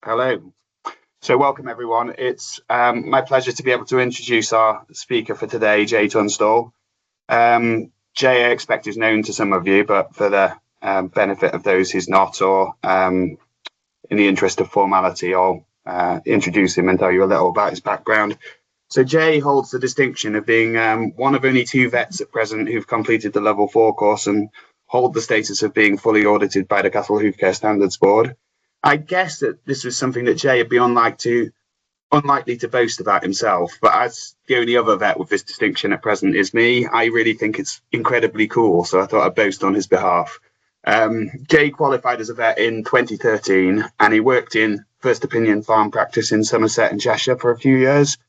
Hello. So welcome everyone. It's my pleasure to be able to introduce our speaker for today, Jay Tunstall. Jay, I expect, is known to some of you, but for the benefit of those who's not, or in the interest of formality, I'll introduce him and tell you a little about his background. So Jay holds the distinction of being one of only 2 vets at present who've completed the level 4 course and hold the status of being fully audited by the Cattle Hoof Care Standards Board. I guess that this was something that Jay would be unlikely to boast about himself, but as the only other vet with this distinction at present is me, I really think it's incredibly cool, so I thought I'd boast on his behalf. Jay qualified as a vet in 2013, and he worked in first opinion farm practice in Somerset and Cheshire for a few years,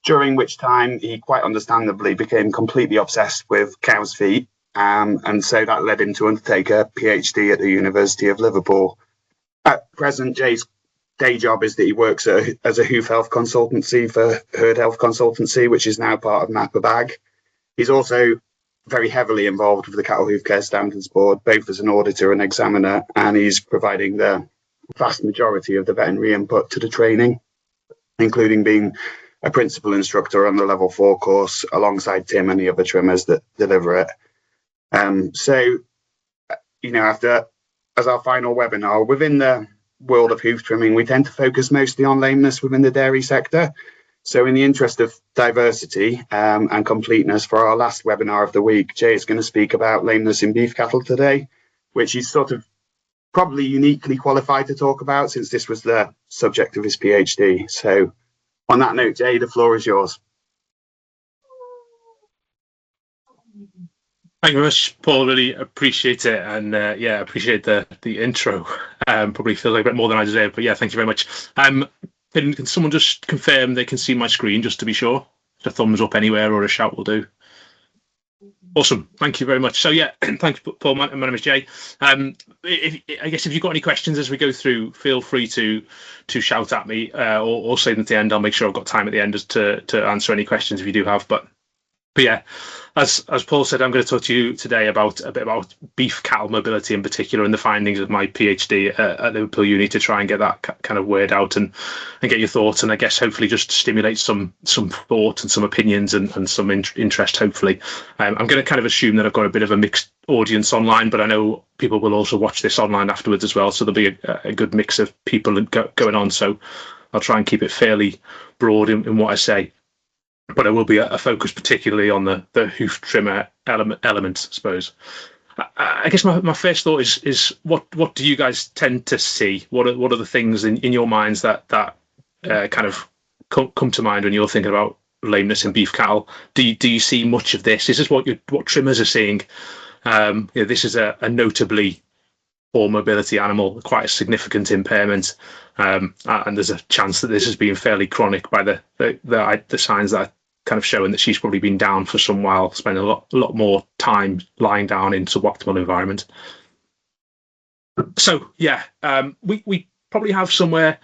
during which time he quite understandably became completely obsessed with cow's feet, and so that led him to undertake a PhD at the University of Liverpool. At present, Jay's day job is that he works as a hoof health consultancy for Herd Health Consultancy, which is now part of Napa Bag. He's also very heavily involved with the Cattle Hoof Care Standards Board, both as an auditor and examiner, and he's providing the vast majority of the veterinary input to the training, including being a principal instructor on the level 4 course alongside Tim and the other trimmers that deliver it. As our final webinar, within the world of hoof trimming, we tend to focus mostly on lameness within the dairy sector. So in the interest of diversity and completeness, for our last webinar of the week, Jay is going to speak about lameness in beef cattle today, which he's sort of probably uniquely qualified to talk about since this was the subject of his PhD. So on that note, Jay, the floor is yours. Thank you very much, Paul. Really appreciate it, and appreciate the intro. Probably feels like a bit more than I deserve, but yeah, thank you very much. Can someone just confirm they can see my screen, just to be sure? Just a thumbs up anywhere or a shout will do. Awesome, thank you very much. So yeah, thank you, Paul. My name is Jay. I guess if you've got any questions as we go through, feel free to shout at me or say them at the end. I'll make sure I've got time at the end to answer any questions if you do have. But yeah, as Paul said, I'm going to talk to you today about a bit about beef cattle mobility in particular and the findings of my PhD at Liverpool Uni to try and get that kind of word out and get your thoughts, and I guess hopefully just stimulate some thought and some opinions and some interest, hopefully. I'm going to kind of assume that I've got a bit of a mixed audience online, but I know people will also watch this online afterwards as well, so there'll be a good mix of people going on, so I'll try and keep it fairly broad in what I say. But it will be a focus particularly on the hoof trimmer element, I suppose. I guess my first thought is what do you guys tend to see? What are the things in your minds that kind of come to mind when you're thinking about lameness in beef cattle? Do you see much of this? Is this what trimmers are seeing? This is a notably poor mobility animal, quite a significant impairment, and there's a chance that this has been fairly chronic by the signs that are kind of showing that she's probably been down for some while, spending a lot more time lying down in suboptimal environment. So yeah, we probably have somewhere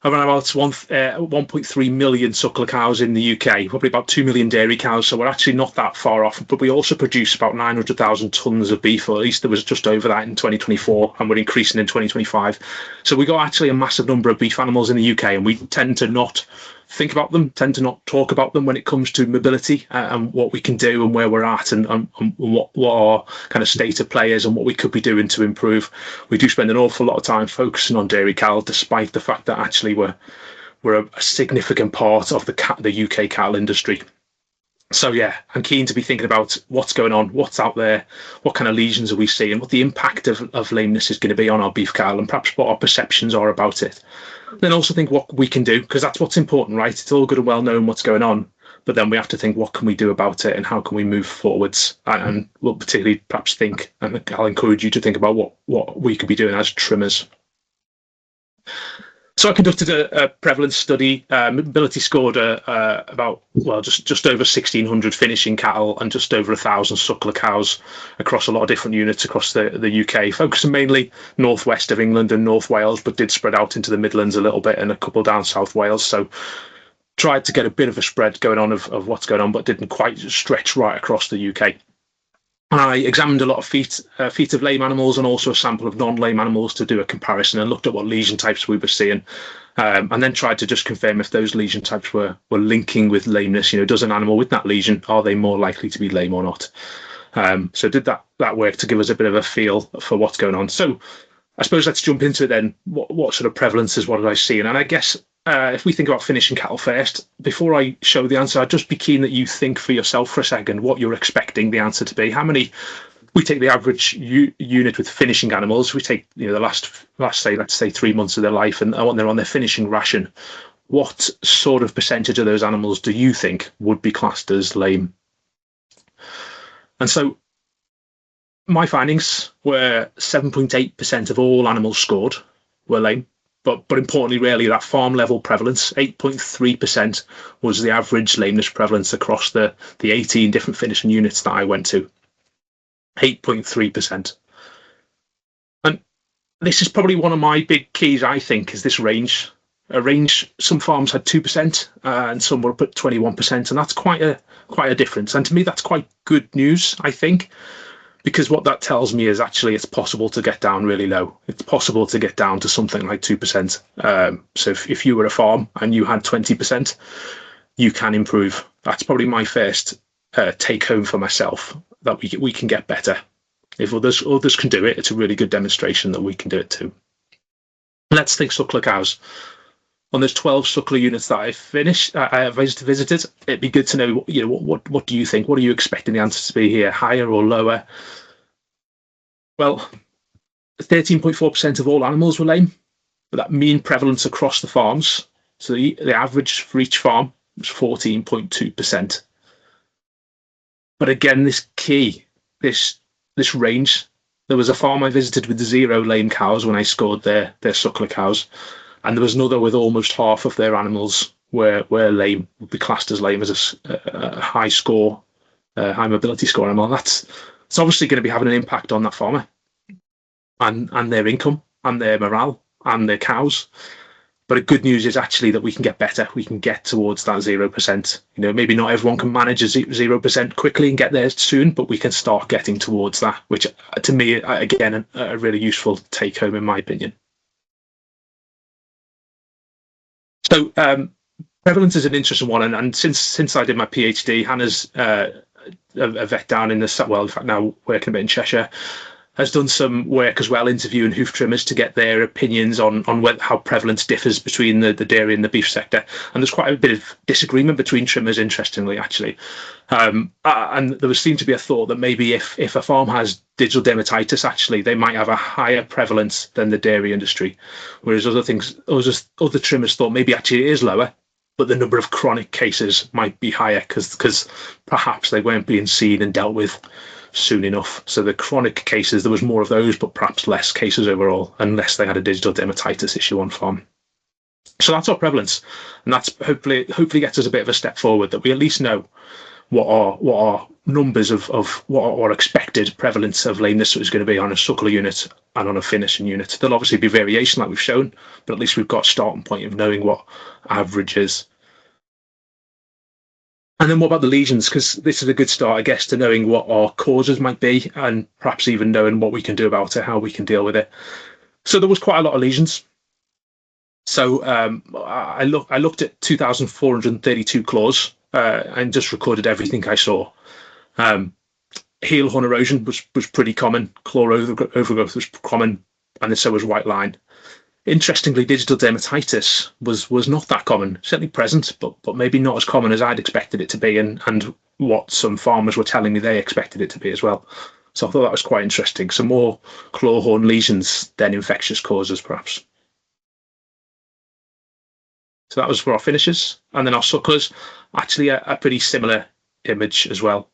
around about 1.3 million suckler cows in the UK, probably about 2 million dairy cows, so we're actually not that far off, but we also produce about 900,000 tonnes of beef, or at least there was just over that in 2024, and we're increasing in 2025. So we got actually a massive number of beef animals in the UK, and we tend to not think about them, tend to not talk about them when it comes to mobility and what we can do and where we're at and what our kind of state of play is and what we could be doing to improve. We do spend an awful lot of time focusing on dairy cattle, despite the fact that actually we're a significant part of the UK cattle industry. So yeah, I'm keen to be thinking about what's going on, what's out there, what kind of lesions are we seeing, what the impact of lameness is going to be on our beef cattle, and perhaps what our perceptions are about it. Then also think what we can do, because that's what's important, right? It's all good and well knowing what's going on, but then we have to think what can we do about it and how can we move forwards. And we'll particularly perhaps think, and I'll encourage you to think about what we could be doing as trimmers. So I conducted a prevalence study. Mobility scored about just over 1,600 finishing cattle and just over 1,000 suckler cows across a lot of different units across the UK, focusing mainly northwest of England and North Wales, but did spread out into the Midlands a little bit and a couple down South Wales. So tried to get a bit of a spread going on of what's going on, but didn't quite stretch right across the UK. And I examined a lot of feet of lame animals and also a sample of non-lame animals to do a comparison, and looked at what lesion types we were seeing, and then tried to just confirm if those lesion types were linking with lameness. Does an animal with that lesion, are they more likely to be lame or not? So did that work to give us a bit of a feel for what's going on. So I suppose let's jump into it then. What sort of prevalences, what did I see? And I guess if we think about finishing cattle first, before I show the answer, I'd just be keen that you think for yourself for a second what you're expecting the answer to be. How many? We take the average unit with finishing animals. We take the last let's say 3 months of their life, and when they're on their finishing ration, what sort of percentage of those animals do you think would be classed as lame? And so my findings were 7.8% of all animals scored were lame. But importantly, really, that farm level prevalence, 8.3% was the average lameness prevalence across the 18 different finishing units that I went to. 8.3%. And this is probably one of my big keys, I think, is this range. A range, some farms had 2% and some were up at 21%, and that's quite a difference. And to me, that's quite good news, I think. Because what that tells me is actually it's possible to get down really low. It's possible to get down to something like 2%. So if you were a farm and you had 20%, you can improve. That's probably my first take home for myself, that we can get better. If others can do it, it's a really good demonstration that we can do it too. Let's think suckler cows. On those 12 suckler units that I visited, it'd be good to know, what do you think? What are you expecting the answer to be here, higher or lower? Well, 13.4% of all animals were lame, but that mean prevalence across the farms, so the average for each farm was 14.2%. But again, this range, there was a farm I visited with 0 lame cows when I scored their suckler cows. And there was another with almost half of their animals were lame, would be classed as lame, as a high score, high mobility score animal. It's obviously going to be having an impact on that farmer and their income and their morale and their cows. But the good news is actually that we can get better. We can get towards that 0%. Maybe not everyone can manage a 0% quickly and get there soon, but we can start getting towards that, which to me, again, a really useful take home in my opinion. So prevalence is an interesting one, and since I did my PhD, Hannah's a vet down in in fact now working a bit in Cheshire, has done some work as well, interviewing hoof trimmers to get their opinions on how prevalence differs between the dairy and the beef sector. And there's quite a bit of disagreement between trimmers, interestingly, actually. And there seemed to be a thought that maybe if a farm has digital dermatitis, actually, they might have a higher prevalence than the dairy industry. Whereas other trimmers thought maybe actually it is lower, but the number of chronic cases might be higher because perhaps they weren't being seen and dealt with soon enough. So the chronic cases, there was more of those, but perhaps less cases overall, unless they had a digital dermatitis issue on farm. So that's our prevalence, and that's hopefully gets us a bit of a step forward, that we at least know what our numbers of what our expected prevalence of lameness is going to be on a suckler unit and on a finishing unit. There'll obviously be variation like we've shown, but at least we've got a starting point of knowing what average is. And then what about the lesions? Because this is a good start, I guess, to knowing what our causes might be, and perhaps even knowing what we can do about it, how we can deal with it. So there was quite a lot of lesions. So I looked at 2,432 claws and just recorded everything I saw. Heel horn erosion was pretty common. Claw overgrowth was common, and so was white line. Interestingly, digital dermatitis was not that common. Certainly present, but maybe not as common as I'd expected it to be, and what some farmers were telling me they expected it to be as well. So I thought that was quite interesting. So more claw horn lesions than infectious causes, perhaps. So that was for our finishers. And then our sucklers, actually a pretty similar image as well.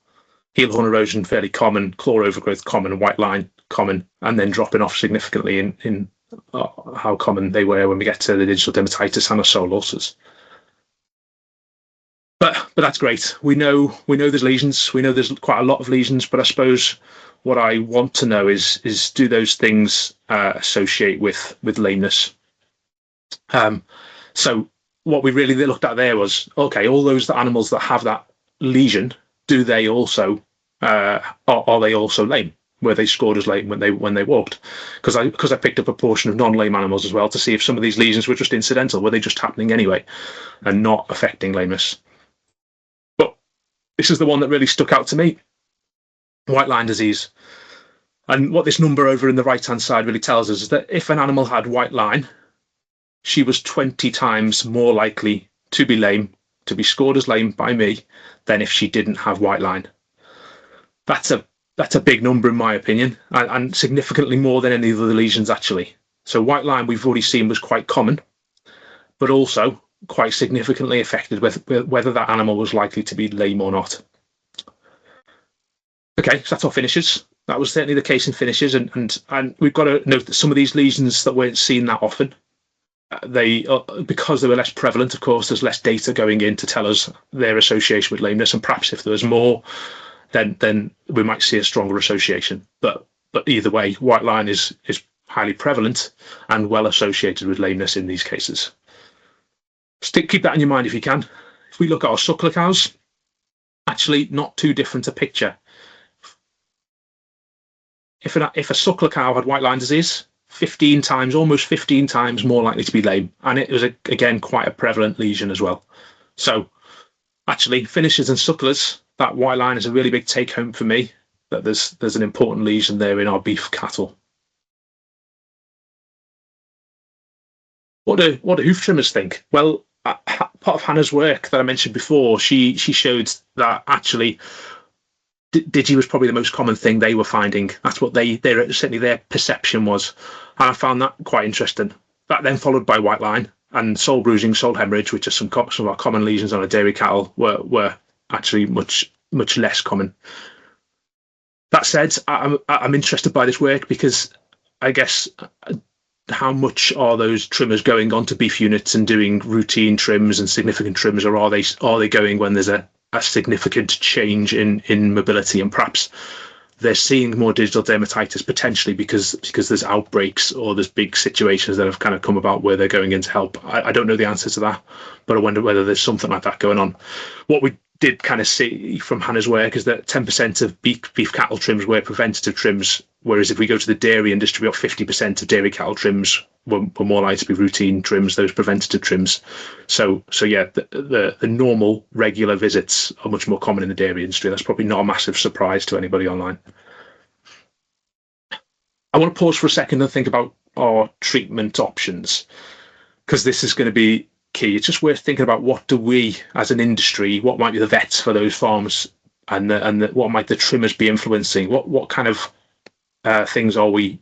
Heel horn erosion, fairly common. Claw overgrowth, common. White line, common. And then dropping off significantly in how common they were when we get to the digital dermatitis and the sole ulcers. But that's great. We know there's lesions. We know there's quite a lot of lesions. But I suppose what I want to know is do those things associate with lameness? So what we really looked at there was, okay, all those animals that have that lesion, do they also are they also lame? Were they scored as lame when they walked? Because I picked up a portion of non-lame animals as well to see if some of these lesions were just incidental, were they just happening anyway and not affecting lameness. But this is the one that really stuck out to me: white line disease. And what this number over in the right-hand side really tells us is that if an animal had white line, she was 20 times more likely to be lame, to be scored as lame by me, than if she didn't have white line. That's a big number in my opinion, and significantly more than any of the lesions actually. So white line we've already seen was quite common, but also quite significantly affected whether that animal was likely to be lame or not. Okay, so that's our finishes. That was certainly the case in finishes, and we've got to note that some of these lesions that weren't seen that often, because they were less prevalent, of course, there's less data going in to tell us their association with lameness, and perhaps if there was more, then we might see a stronger association. But either way, white line is highly prevalent and well associated with lameness in these cases. Keep that in your mind if you can. If we look at our suckler cows, actually not too different a picture. If a suckler cow had white line disease, almost 15 times more likely to be lame, and it was again quite a prevalent lesion as well. So actually, finishers and sucklers, that white line is a really big take home for me, that there's an important lesion there in our beef cattle. What do hoof trimmers think? Well, part of Hannah's work that I mentioned before, she showed that actually digi was probably the most common thing they were finding. That's what certainly their perception was, and I found that quite interesting. That then followed by white line and sole bruising, sole hemorrhage, which are some of our common lesions on a dairy cattle, were actually much less common. That said, I'm interested by this work because I guess how much are those trimmers going on to beef units and doing routine trims and significant trims, or are they going when there's a significant change in mobility, and perhaps they're seeing more digital dermatitis potentially because there's outbreaks or there's big situations that have kind of come about where they're going in to help. I don't know the answer to that, but I wonder whether there's something like that going on. What we did kind of see from Hannah's work is that 10% of beef cattle trims were preventative trims, whereas if we go to the dairy industry, about 50% of dairy cattle trims were more likely to be routine trims, those preventative trims. So yeah, the normal regular visits are much more common in the dairy industry. That's probably not a massive surprise to anybody online. I want to pause for a second and think about our treatment options, because this is going to be key. It's just worth thinking about what do we as an industry, what might be the vets for those farms, and what might the trimmers be influencing? What kind of things are we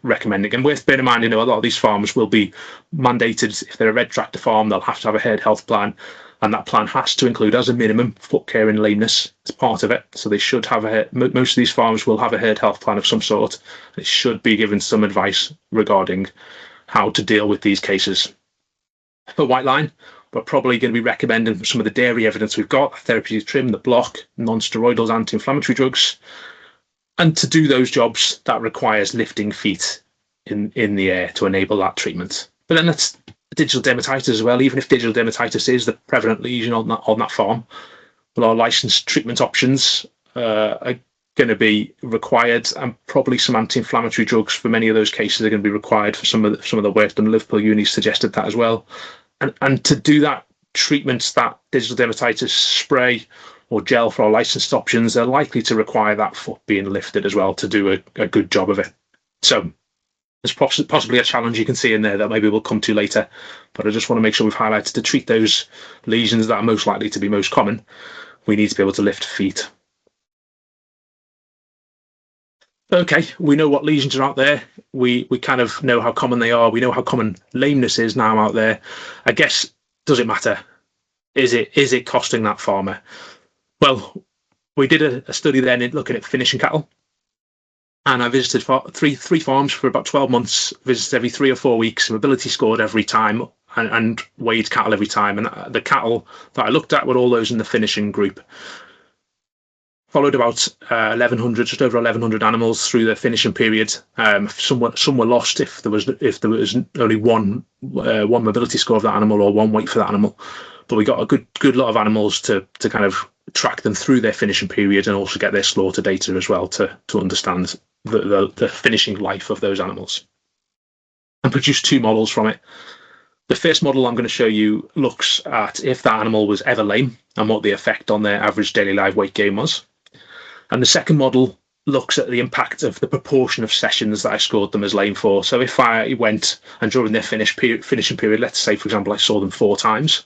recommending? And worth bearing in mind, a lot of these farms will be mandated. If they're a red tractor farm, they'll have to have a herd health plan, and that plan has to include, as a minimum, foot care and lameness as part of it. So they should have most of these farms will have a herd health plan of some sort. It should be given some advice regarding how to deal with these cases. For white line, we're probably going to be recommending some of the dairy evidence we've got: therapeutic trim, the block, non-steroidals, anti-inflammatory drugs. And to do those jobs, that requires lifting feet in the air to enable that treatment. But then that's digital dermatitis as well. Even if digital dermatitis is the prevalent lesion on that farm, well, our licensed treatment options are going to be required, and probably some anti-inflammatory drugs for many of those cases are going to be required. For some of the work done, Liverpool Uni suggested that as well. And to do that treatment, that digital dermatitis spray or gel for our licensed options, are likely to require that foot being lifted as well to do a good job of it. So there's possibly a challenge you can see in there that maybe we'll come to later, but I just want to make sure we've highlighted to treat those lesions that are most likely to be most common, we need to be able to lift feet. Okay, we know what lesions are out there. We kind of know how common they are. We know how common lameness is now out there. I guess, does it matter? Is it costing that farmer? Well, we did a study then looking at finishing cattle, and I visited three farms for about 12 months, visited every 3 or 4 weeks, mobility scored every time, and weighed cattle every time. And the cattle that I looked at were all those in the finishing group. followed about 1,100, just over 1,100 animals through the finishing period. Some were lost if there was only one mobility score of that animal or one weight for that animal. But we got a good lot of animals to kind of track them through their finishing period and also get their slaughter data as well to understand the finishing life of those animals, and produce 2 models from it. The first model I'm going to show you looks at if that animal was ever lame and what the effect on their average daily live weight gain was. And the second model looks at the impact of the proportion of sessions that I scored them as lame for. So if I went and during their finishing period, let's say, for example, I saw them 4 times,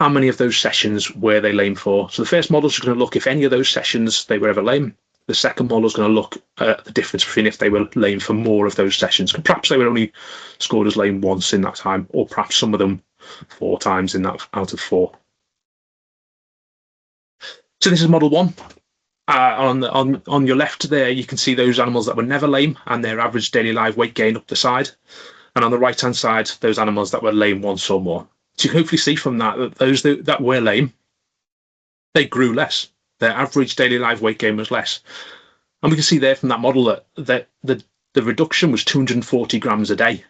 how many of those sessions were they lame for? So the first model is going to look if any of those sessions they were ever lame. The second model is going to look at the difference between if they were lame for more of those sessions. Perhaps they were only scored as lame once in that time, or perhaps some of them 4 times in that out of 4. So this is model 1. On your left there, you can see those animals that were never lame and their average daily live weight gain up the side. And on the right-hand side, those animals that were lame once or more. So you can hopefully see from that those that were lame, they grew less. Their average daily live weight gain was less. And we can see there from that model that the reduction was 240 grams a day,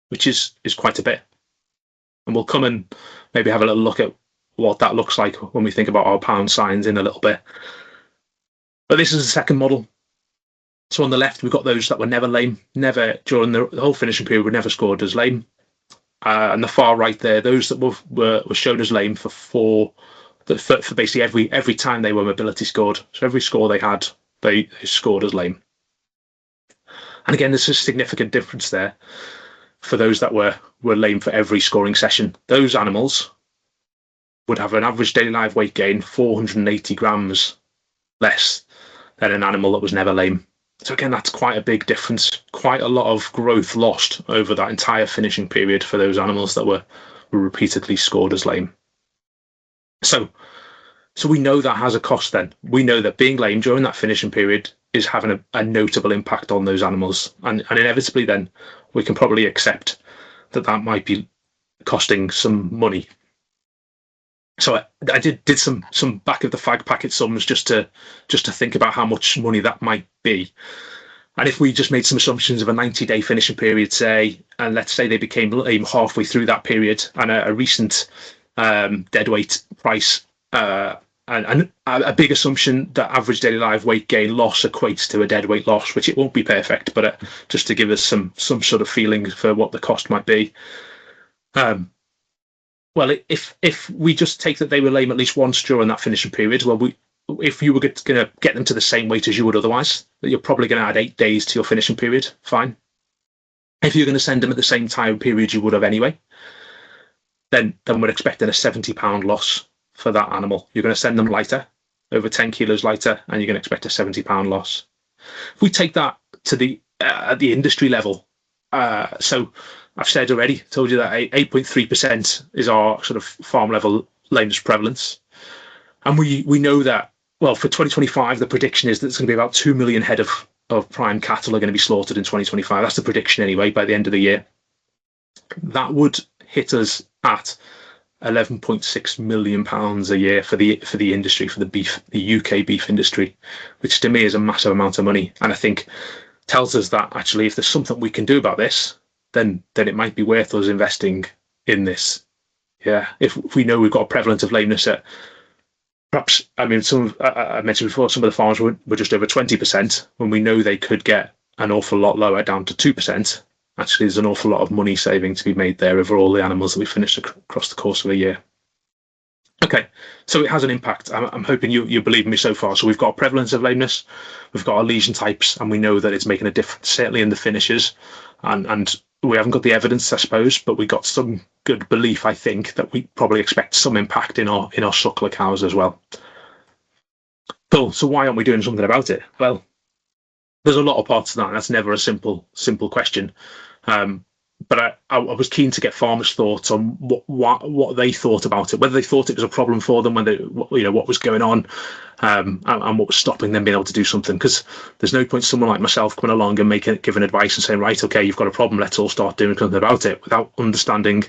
which is quite a bit. And we'll come and maybe have a little look at what that looks like when we think about our pound signs in a little bit. But this is the second model. So on the left, we've got those that were never lame, never during the whole finishing period were never scored as lame. And the far right there, those that were shown as lame for basically every time they were mobility scored. So every score they had, they scored as lame. And again, there's a significant difference there for those that were lame for every scoring session. Those animals would have an average daily live weight gain 480 grams less than an animal that was never lame. So again, that's quite a big difference, quite a lot of growth lost over that entire finishing period for those animals that were repeatedly scored as lame. So we know that has a cost then. We know that being lame during that finishing period is having a notable impact on those animals. And inevitably then, we can probably accept that might be costing some money. So I did some back of the fag packet sums just to think about how much money that might be. And if we just made some assumptions of a 90-day finishing period, say, and let's say they became lame halfway through that period, and a recent deadweight price, and a big assumption that average daily live weight gain loss equates to a deadweight loss, which it won't be perfect, but just to give us some sort of feeling for what the cost might be. Well, if we just take that they were lame at least once during that finishing period, well, if you were going to get them to the same weight as you would otherwise, you're probably going to add 8 days to your finishing period. Fine. If you're going to send them at the same time period you would have anyway, then we're expecting a £70 loss for that animal. You're going to send them lighter, over 10 kilos lighter, and you're going to expect a £70 loss. If we take that to the at the industry level, so I've said already, told you that 8.3% is our sort of farm level lameness prevalence. And we know that, well, for 2025, the prediction is that it's going to be about 2 million head of prime cattle are going to be slaughtered in 2025. That's the prediction anyway, by the end of the year. That would hit us at £11.6 million a year for the industry, for the UK beef industry, which to me is a massive amount of money. And I think tells us that actually if there's something we can do about this, then it might be worth us investing in this. Yeah, if we know we've got a prevalence of lameness at perhaps, I mean, I mentioned before, some of the farms were just over 20%, when we know they could get an awful lot lower, down to 2%. Actually, there's an awful lot of money saving to be made there over all the animals that we finished across the course of a year. Okay, so it has an impact. I'm hoping you believe me so far. So we've got a prevalence of lameness, we've got our lesion types, and we know that it's making a difference, certainly in the finishes. And we haven't got the evidence, I suppose, but we got some good belief, I think, that we probably expect some impact in our suckler cows as well. Cool. So why aren't we doing something about it? Well, there's a lot of parts to that. That's never a simple question. But I was keen to get farmers' thoughts on what they thought about it, whether they thought it was a problem for them, what was going on, and what was stopping them being able to do something. Because there's no point someone like myself coming along and giving advice and saying, right, okay, you've got a problem, let's all start doing something about it, without understanding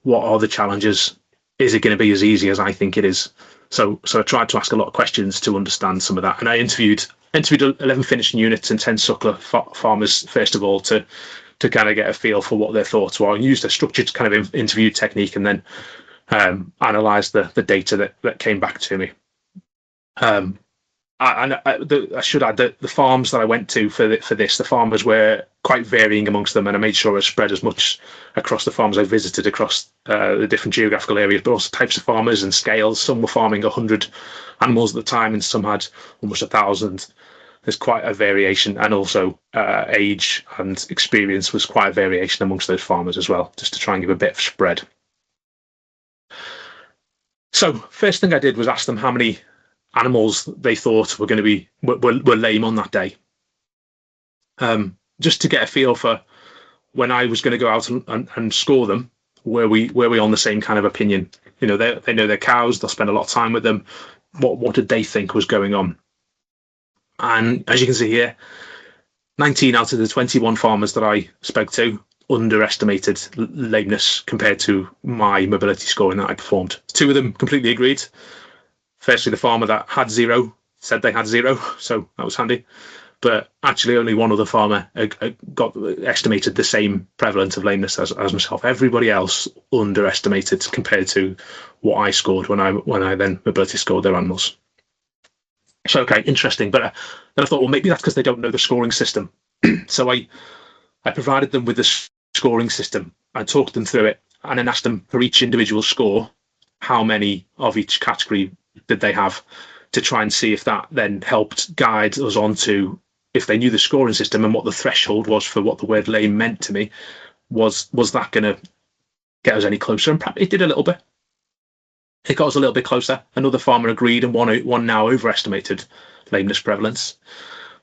what are the challenges. Is it going to be as easy as I think it is? So I tried to ask a lot of questions to understand some of that, and I interviewed 11 finishing units and 10 suckler farmers first of all to kind of get a feel for what their thoughts were, and used a structured kind of interview technique, and then analysed the data that came back to me. I should add that the farms that I went to for this, the farmers were quite varying amongst them, and I made sure I spread as much across the farms I visited across the different geographical areas, but also types of farmers and scales. Some were farming 100 animals at the time, and some had almost 1,000. There's quite a variation, and also age and experience was quite a variation amongst those farmers as well, just to try and give a bit of spread. So first thing I did was ask them how many animals they thought were going to be were lame on that day, just to get a feel for when I was going to go out and score them. Were we on the same kind of opinion? You know, they know their cows. They'll spend a lot of time with them. What did they think was going on? And as you can see here, 19 out of the 21 farmers that I spoke to underestimated lameness compared to my mobility scoring that I performed. 2 of them completely agreed. Firstly, the farmer that had 0 said they had 0, so that was handy. But actually, only one other farmer got estimated the same prevalence of lameness as myself. Everybody else underestimated compared to what I scored when I then mobility scored their animals. So, okay, interesting. But then I thought, well, maybe that's because they don't know the scoring system. So I provided them with the scoring system. I talked them through it, and then asked them for each individual score, how many of each category did they have, to try and see if that then helped guide us on to, if they knew the scoring system and what the threshold was for what the word lame meant to me, was that going to get us any closer? And it did a little bit. It got us a little bit closer. Another farmer agreed, and one now overestimated lameness prevalence.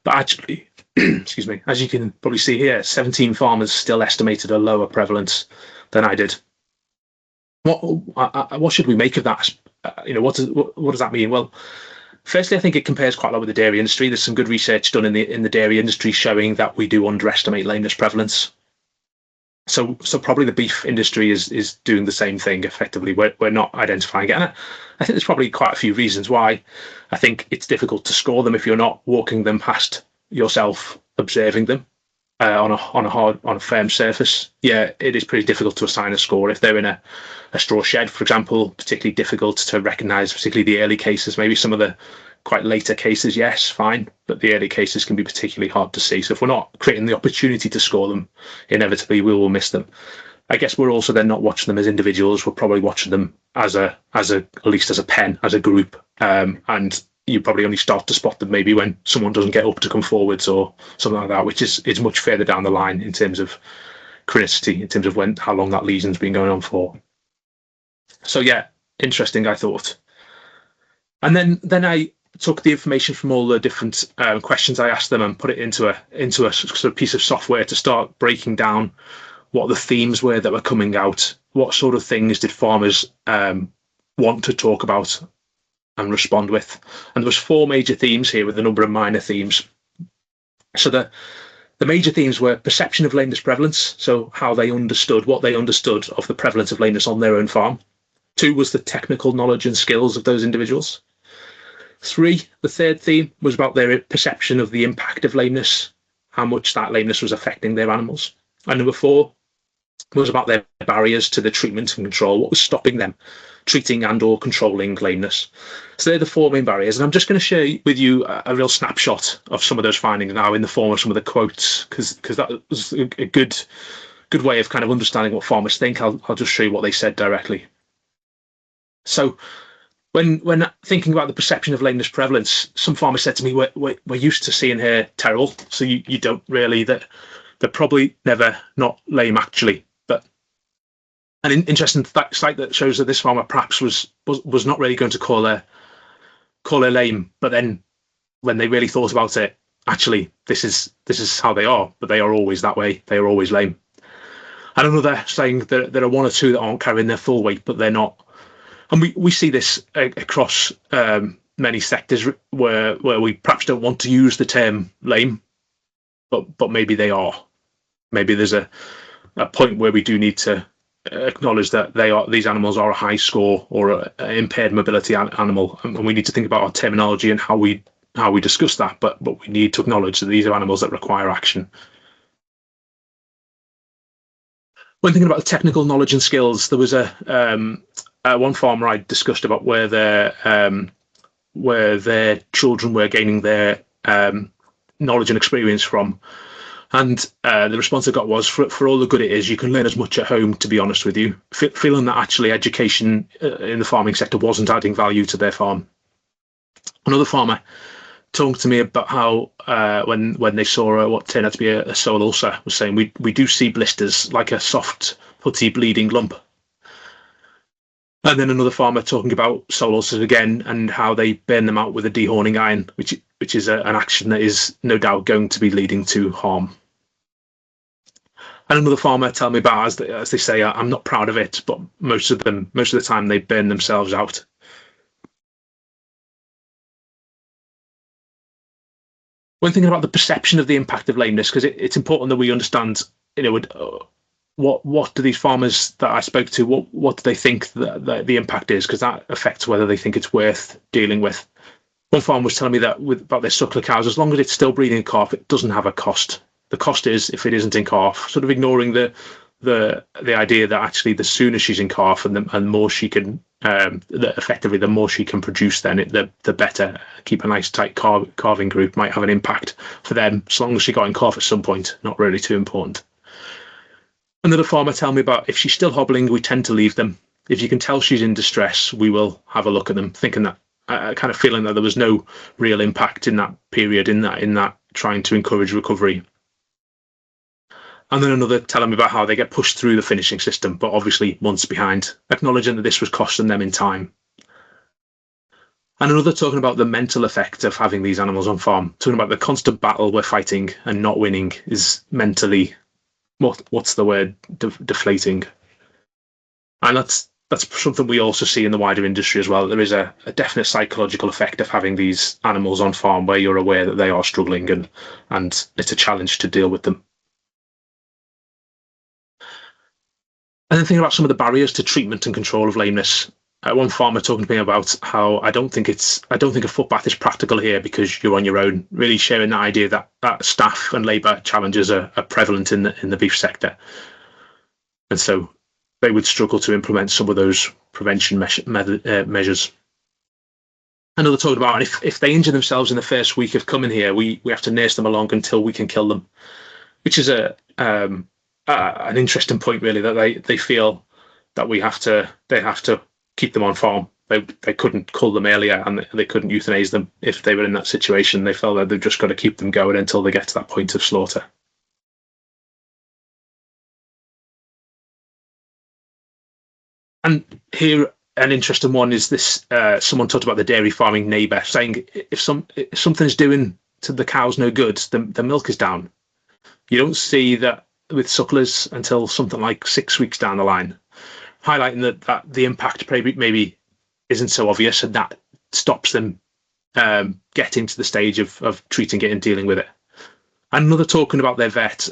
But actually, excuse me, as you can probably see here, 17 farmers still estimated a lower prevalence than I did. What should we make of that? What does that mean? Well, firstly, I think it compares quite a lot with the dairy industry. There's some good research done in the dairy industry showing that we do underestimate lameness prevalence. So probably the beef industry is doing the same thing effectively. We're not identifying it. And I think there's probably quite a few reasons why. I think it's difficult to score them if you're not walking them past yourself, observing them on a firm surface. Yeah, it is pretty difficult to assign a score if they're in a straw shed, for example. Particularly difficult to recognise, particularly the early cases. Maybe some of the quite later cases, yes, fine, but the early cases can be particularly hard to see. So if we're not creating the opportunity to score them, inevitably we will miss them. I guess we're also then not watching them as individuals. We're probably watching them as at least as a pen, as a group, and you probably only start to spot them maybe when someone doesn't get up to come forwards or something like that, which is much further down the line in terms of chronicity, in terms of how long that lesion's been going on for. So yeah, interesting, I thought. And then I took the information from all the different questions I asked them and put it into a sort of piece of software to start breaking down what the themes were that were coming out. What sort of things did farmers want to talk about and respond with? And there was 4 major themes here with a number of minor themes. So the major themes were perception of lameness prevalence, so what they understood of the prevalence of lameness on their own farm. 2 was the technical knowledge and skills of those individuals. 3, the third theme, was about their perception of the impact of lameness, how much that lameness was affecting their animals. And number 4 was about their barriers to the treatment and control, what was stopping them treating and or controlling lameness. So they're the 4 main barriers, and I'm just going to share with you a real snapshot of some of those findings now in the form of some of the quotes, because that was a good way of kind of understanding what farmers think. I'll just show you what they said directly. So when thinking about the perception of lameness prevalence, some farmers said to me, we're used to seeing her terrible, so you don't really, that they're probably never not lame actually. But an interesting site that shows that this farmer perhaps was not really going to call her lame, but then when they really thought about it, actually this is how they are, but they are always that way, they are always lame. And another saying that there are 1 or 2 that aren't carrying their full weight, but they're not. And we see this across many sectors where we perhaps don't want to use the term lame, but maybe they are. Maybe there's a point where we do need to acknowledge that these animals are a high score or an impaired mobility animal, and we need to think about our terminology and how we discuss that. But we need to acknowledge that these are animals that require action. When thinking about the technical knowledge and skills, there was one farmer I discussed about where their children were gaining their knowledge and experience from. And the response I got was, for all the good it is, you can learn as much at home, to be honest with you. Feeling that actually education in the farming sector wasn't adding value to their farm. Another farmer talked to me about how when they saw what turned out to be a sole ulcer, was saying we do see blisters like a soft, putty, bleeding lump. And then another farmer talking about sole ulcers again and how they burn them out with a dehorning iron, which is an action that is no doubt going to be leading to harm. And another farmer tell me about, as they say, I'm not proud of it, but most of the time they burn themselves out. When thinking about the perception of the impact of lameness, because it's important that we understand, what do these farmers that I spoke to, what do they think that the impact is, because that affects whether they think it's worth dealing with. One farmer was telling me that about their suckler cows, as long as it's still breeding a calf, it doesn't have a cost. The cost is if it isn't in calf, sort of ignoring the idea that actually the sooner she's in calf and the more she can, effectively the more she can produce, then the better. Keep a nice tight calving group might have an impact for them, as long as she got in calf at some point, not really too important. Another farmer tell me about if she's still hobbling, we tend to leave them. If you can tell she's in distress, we will have a look at them, thinking that, kind of feeling that there was no real impact in that period, in that trying to encourage recovery. And then another telling me about how they get pushed through the finishing system, but obviously months behind, acknowledging that this was costing them in time. And another talking about the mental effect of having these animals on farm, talking about the constant battle we're fighting and not winning is mentally, what's the word, deflating. And that's something we also see in the wider industry as well. There is a definite psychological effect of having these animals on farm where you're aware that they are struggling and it's a challenge to deal with them. And then thinking about some of the barriers to treatment and control of lameness. One farmer talking to me about how I don't think a foot bath is practical here because you're on your own. Really sharing that idea that staff and labour challenges are prevalent in the beef sector, and so they would struggle to implement some of those prevention measures. Another talking about if they injure themselves in the first week of coming here, we have to nurse them along until we can kill them, which is an interesting point, really, that they feel that they have to keep them on farm. They couldn't cull them earlier and they couldn't euthanize them if they were in that situation. They felt that they've just got to keep them going until they get to that point of slaughter. And here, an interesting one is this. Someone talked about the dairy farming neighbour, saying if something's doing to the cows no good, the milk is down. You don't see that with sucklers until something like 6 weeks down the line, highlighting that the impact maybe isn't so obvious, and that stops them getting to the stage of treating it and dealing with it. And another talking about their vet,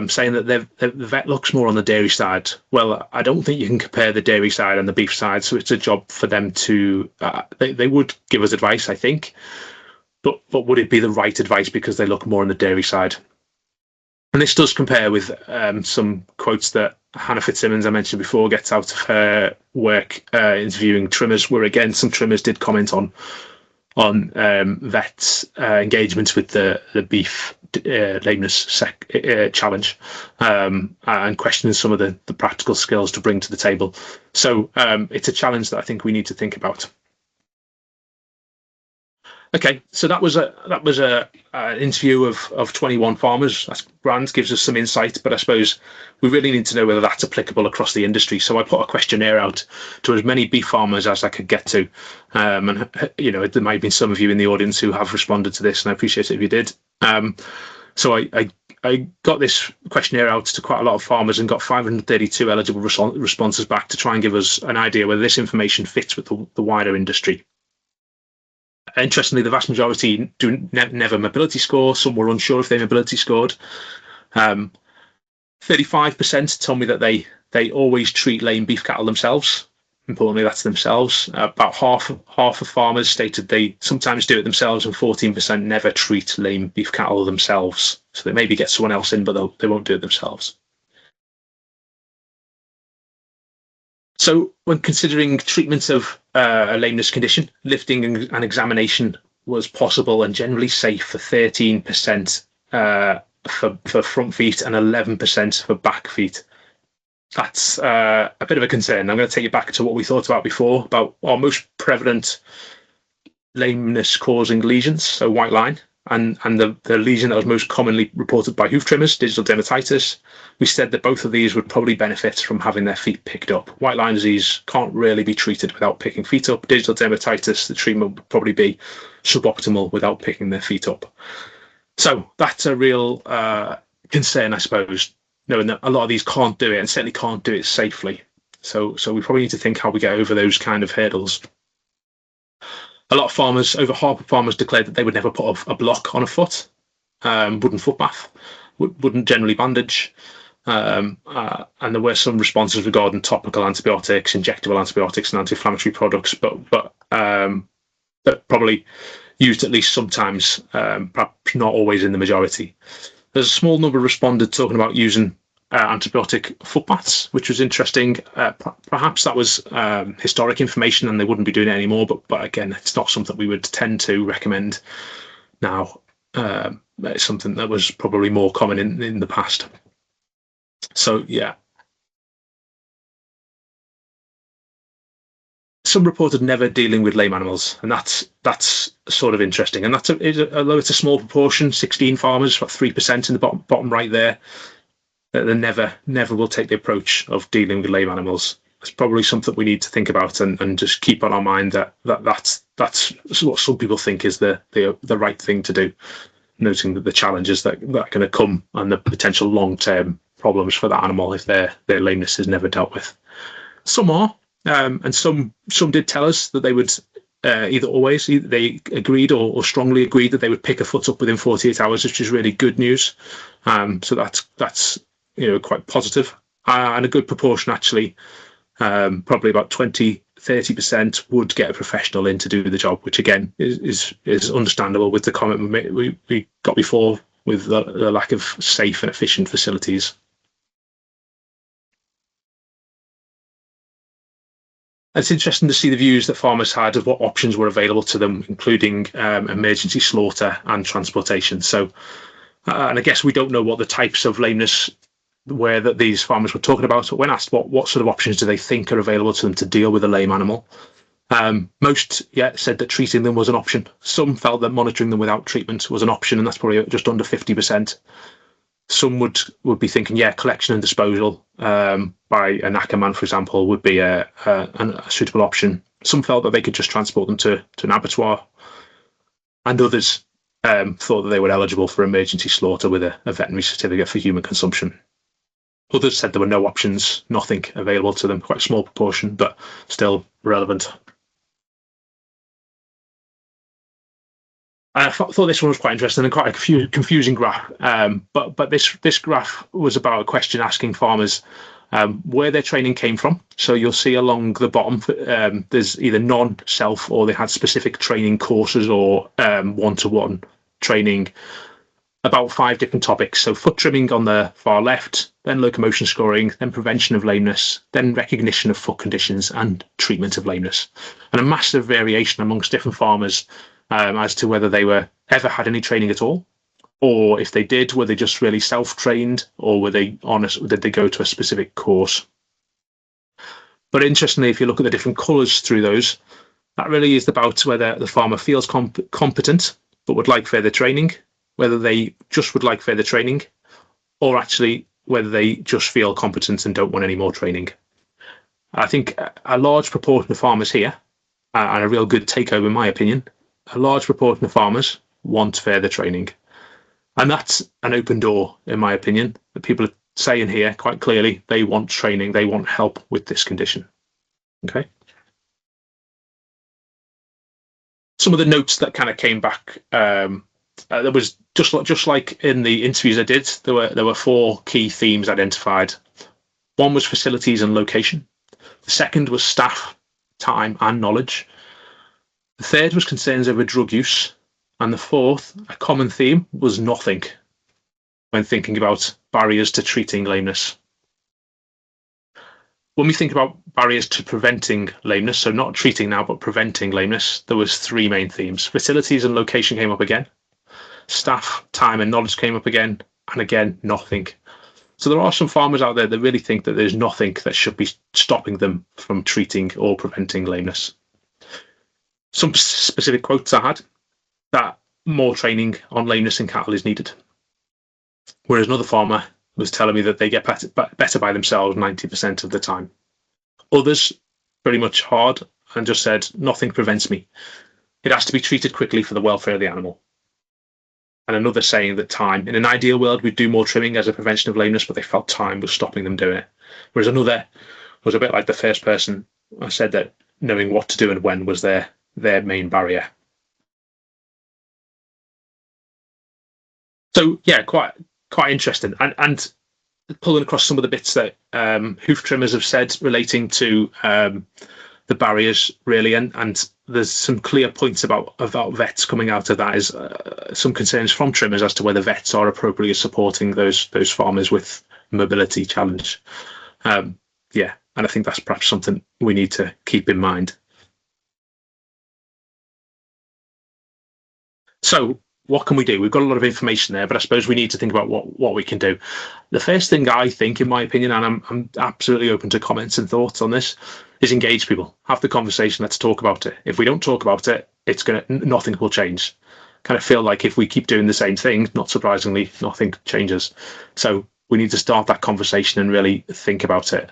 saying that the vet looks more on the dairy side. Well, I don't think you can compare the dairy side and the beef side, so it's a job for them to. They would give us advice, I think, but would it be the right advice because they look more on the dairy side? And this does compare with some quotes that Hannah Fitzsimmons, I mentioned before, gets out of her work interviewing trimmers, where again some trimmers did comment on vets' engagements with the beef lameness challenge and questioning some of the practical skills to bring to the table. So it's a challenge that I think we need to think about. Okay, so that was an interview of 21 farmers. That's grand, gives us some insight, but I suppose we really need to know whether that's applicable across the industry. So I put a questionnaire out to as many beef farmers as I could get to, and there might have been some of you in the audience who have responded to this, and I appreciate it if you did. So I got this questionnaire out to quite a lot of farmers and got 532 eligible responses back to try and give us an idea whether this information fits with the wider industry. Interestingly, the vast majority never mobility score. Some were unsure if they mobility scored. 35% told me that they they always treat lame beef cattle themselves. Importantly, that's themselves. About half of farmers stated they sometimes do it themselves, and 14% never treat lame beef cattle themselves. So they maybe get someone else in, but they won't do it themselves. So when considering treatment of a lameness condition, lifting and examination was possible and generally safe for 13% for front feet and 11% for back feet. That's a bit of a concern. I'm going to take you back to what we thought about before, about our most prevalent lameness causing lesions, so white line, and the lesion that was most commonly reported by hoof trimmers, digital dermatitis. We said that both of these would probably benefit from having their feet picked up. White line disease can't really be treated without picking feet up. Digital dermatitis, the treatment would probably be suboptimal without picking their feet up. So that's a real concern, I suppose, knowing that a lot of these can't do it, and certainly can't do it safely. So we probably need to think how we get over those kind of hurdles. A lot of farmers, over half of farmers, declared that they would never put a block on a foot, wouldn't foot bath, wouldn't generally bandage. And there were some responses regarding topical antibiotics, injectable antibiotics, and anti-inflammatory products, but probably used at least sometimes, perhaps not always in the majority. There's a small number responded talking about using antibiotic foot baths, which was interesting. Perhaps that was historic information and they wouldn't be doing it anymore, but again, it's not something we would tend to recommend now. It's something that was probably more common in the past. So yeah. Some reported never dealing with lame animals, and that's sort of interesting. And although it's a small proportion, 16 farmers, about 3% in the bottom right there, they never will take the approach of dealing with lame animals. It's probably something we need to think about and just keep on our mind that's what some people think is the right thing to do, noting that the challenges that are going to come and the potential long-term problems for that animal if their lameness is never dealt with. Some are. And some did tell us that they would they agreed or strongly agreed that they would pick a foot up within 48 hours, which is really good news. So that's quite positive, and a good proportion actually, probably about 20-30% would get a professional in to do the job, which again is understandable with the comment we got before with the lack of safe and efficient facilities. It's interesting to see the views that farmers had of what options were available to them, including emergency slaughter and transportation. So, and I guess we don't know what the types of lameness were that these farmers were talking about, but when asked what sort of options do they think are available to them to deal with a lame animal, most said that treating them was an option. Some felt that monitoring them without treatment was an option, and that's probably just under 50%. Some would be thinking, collection and disposal by a knackerman, for example, would be a suitable option. Some felt that they could just transport them to an abattoir, and others thought that they were eligible for emergency slaughter with a veterinary certificate for human consumption. Others said there were no options, nothing available to them, quite a small proportion, but still relevant. I thought this one was quite interesting and quite a confusing graph. But this graph was about a question asking farmers where their training came from. So you'll see along the bottom, there's either non-self or they had specific training courses or one-to-one training about 5 different topics. So foot trimming on the far left, then locomotion scoring, then prevention of lameness, then recognition of foot conditions and treatment of lameness. And a massive variation amongst different farmers as to whether they ever had any training at all, or if they did, were they just really self-trained, or were they did they go to a specific course? But interestingly, if you look at the different colours through those, that really is about whether the farmer feels competent but would like further training, whether they just would like further training, or actually whether they just feel competent and don't want any more training. I think a large proportion of farmers here, and a real good take-home in my opinion, a large proportion of farmers want further training. And that's an open door, in my opinion, that people are saying here quite clearly they want training, they want help with this condition. Okay. Some of the notes that kind of came back, there was just like in the interviews I did, there were 4 key themes identified. One was facilities and location. The second was staff, time and knowledge. The third was concerns over drug use. And the fourth, a common theme, was nothing when thinking about barriers to treating lameness. When we think about barriers to preventing lameness, so not treating now, but preventing lameness, there was three main themes. Facilities and location came up again. Staff, time and knowledge came up again. And again, nothing. So there are some farmers out there that really think that there's nothing that should be stopping them from treating or preventing lameness. Some specific quotes I had, that more training on lameness in cattle is needed. Whereas another farmer was telling me that they get better by themselves 90% of the time. Others, very much hard, and just said, nothing prevents me. It has to be treated quickly for the welfare of the animal. And another saying that time, in an ideal world, we'd do more trimming as a prevention of lameness, but they felt time was stopping them doing it. Whereas another was a bit like the first person. I said that knowing what to do and when was their main barrier. So yeah, quite interesting. And pulling across some of the bits that hoof trimmers have said relating to the barriers, really, and there's some clear points about vets coming out of that, is some concerns from trimmers as to whether vets are appropriately supporting those farmers with mobility challenge. Yeah, and I think that's perhaps something we need to keep in mind. So what can we do? We've got a lot of information there, but I suppose we need to think about what we can do. The first thing I think, in my opinion, and I'm absolutely open to comments and thoughts on this, is engage people. Have the conversation. Let's talk about it. If we don't talk about it, nothing will change. Kind of feel like if we keep doing the same thing, not surprisingly, nothing changes. So we need to start that conversation and really think about it.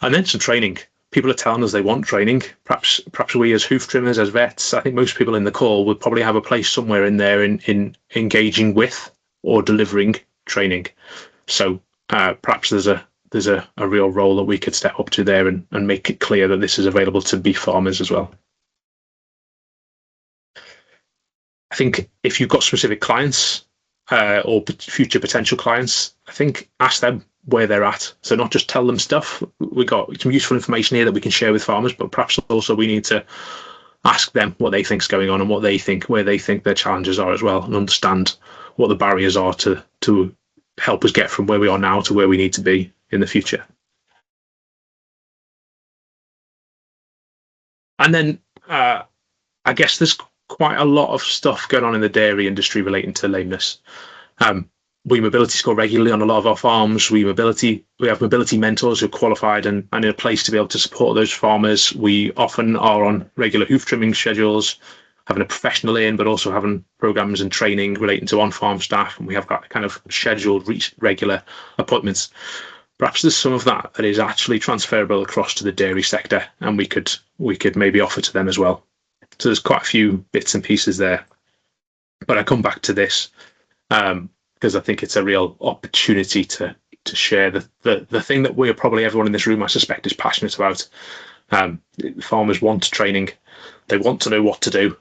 And then some training. People are telling us they want training. Perhaps we as hoof trimmers, as vets, I think most people in the call would probably have a place somewhere in there in engaging with or delivering training. So perhaps there's a real role that we could step up to there and make it clear that this is available to beef farmers as well. I think if you've got specific clients or future potential clients, I think ask them where they're at. So not just tell them stuff. We've got some useful information here that we can share with farmers, but perhaps also we need to ask them what they think's going on and where they think their challenges are as well, and understand what the barriers are to help us get from where we are now to where we need to be in the future. And then I guess there's quite a lot of stuff going on in the dairy industry relating to lameness. We mobility score regularly on a lot of our farms. We have mobility mentors who are qualified and in a place to be able to support those farmers. We often are on regular hoof trimming schedules, having a professional in, but also having programs and training relating to on-farm staff. And we have got kind of scheduled regular appointments. Perhaps there's some of that is actually transferable across to the dairy sector, and we could maybe offer to them as well. So there's quite a few bits and pieces there. But I come back to this because I think it's a real opportunity to share the thing that we're probably, everyone in this room, I suspect, is passionate about. Farmers want training. They want to know what to do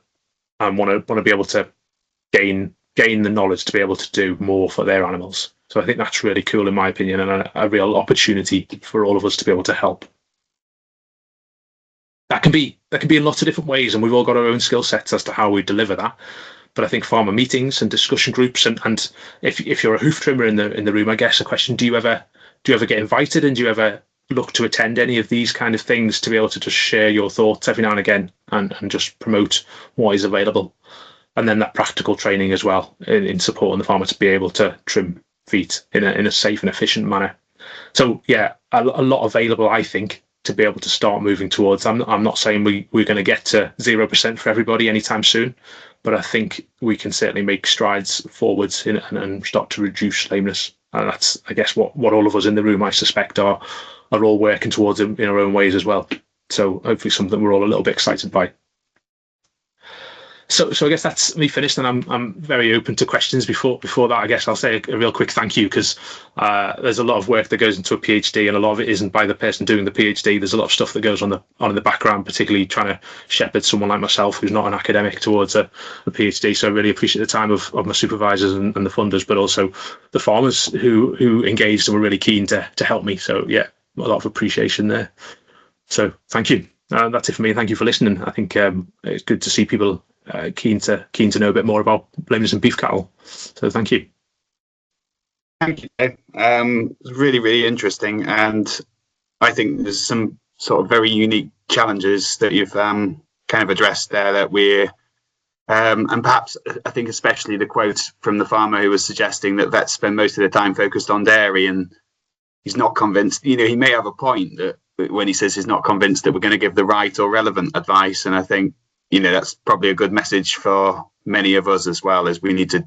and want to be able to gain the knowledge to be able to do more for their animals. So I think that's really cool, in my opinion, and a real opportunity for all of us to be able to help. That can be in lots of different ways, and we've all got our own skill sets as to how we deliver that. But I think farmer meetings and discussion groups, and if you're a hoof trimmer in the room, I guess a question: do you ever get invited, and do you ever look to attend any of these kind of things to be able to just share your thoughts every now and again and just promote what is available? And then that practical training as well in supporting the farmer to be able to trim feet in a safe and efficient manner. So yeah, a lot available, I think, to be able to start moving towards. I'm not saying we're going to get to 0% for everybody anytime soon, but I think we can certainly make strides forwards and start to reduce lameness. And that's, I guess, what all of us in the room, I suspect, are all working towards in our own ways as well. So hopefully something we're all a little bit excited by. So I guess that's me finished, and I'm very open to questions. Before that, I guess I'll say a real quick thank you, because there's a lot of work that goes into a PhD, and a lot of it isn't by the person doing the PhD. There's a lot of stuff that goes on in the background, particularly trying to shepherd someone like myself who's not an academic towards a PhD. So I really appreciate the time of my supervisors and the funders, but also the farmers who engaged and were really keen to help me. So yeah, a lot of appreciation there. So thank you. That's it for me. Thank you for listening. I think it's good to see people keen to know a bit more about lameness in beef cattle. So thank you. Thank you, Dave. It's really, really interesting, and I think there's some sort of very unique challenges that you've kind of addressed there that we're and perhaps I think especially the quote from the farmer who was suggesting that vets spend most of the time focused on dairy, and he's not convinced. You know, he may have a point that when he says he's not convinced that we're going to give the right or relevant advice, and I think, you know, that's probably a good message for many of us as well, as we need to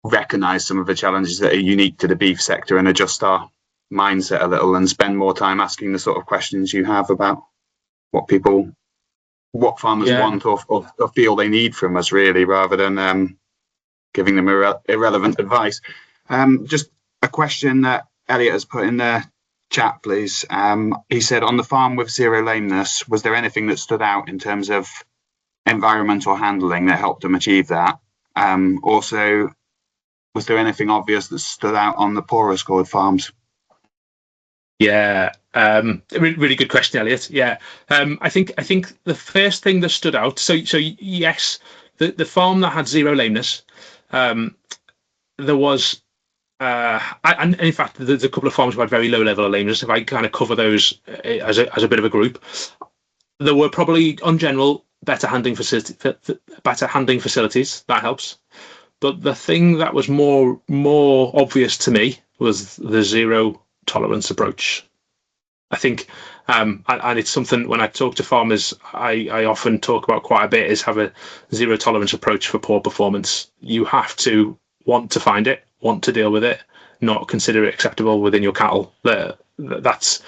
recognise some of the challenges that are unique to the beef sector and adjust our mindset a little and spend more time asking the sort of questions you have about what farmers want or feel they need from us, really, rather than giving them irrelevant advice. Just a question that Elliot has put in the chat, please. He said, on the farm with zero lameness, was there anything that stood out in terms of environmental handling that helped them achieve that? Also, was there anything obvious that stood out on the poorer scored farms? Yeah, really good question, Elliot. Yeah, I think the first thing that stood out. So yes, the farm that had zero lameness, there was. And in fact, there's a couple of farms who had very low level of lameness. If I kind of cover those as a bit of a group, there were probably, on general, better handling facilities. That helps. But the thing that was more obvious to me was the zero tolerance approach. I think, and it's something when I talk to farmers, I often talk about quite a bit, is have a zero tolerance approach for poor performance. You have to want to find it, want to deal with it, not consider it acceptable within your cattle. That's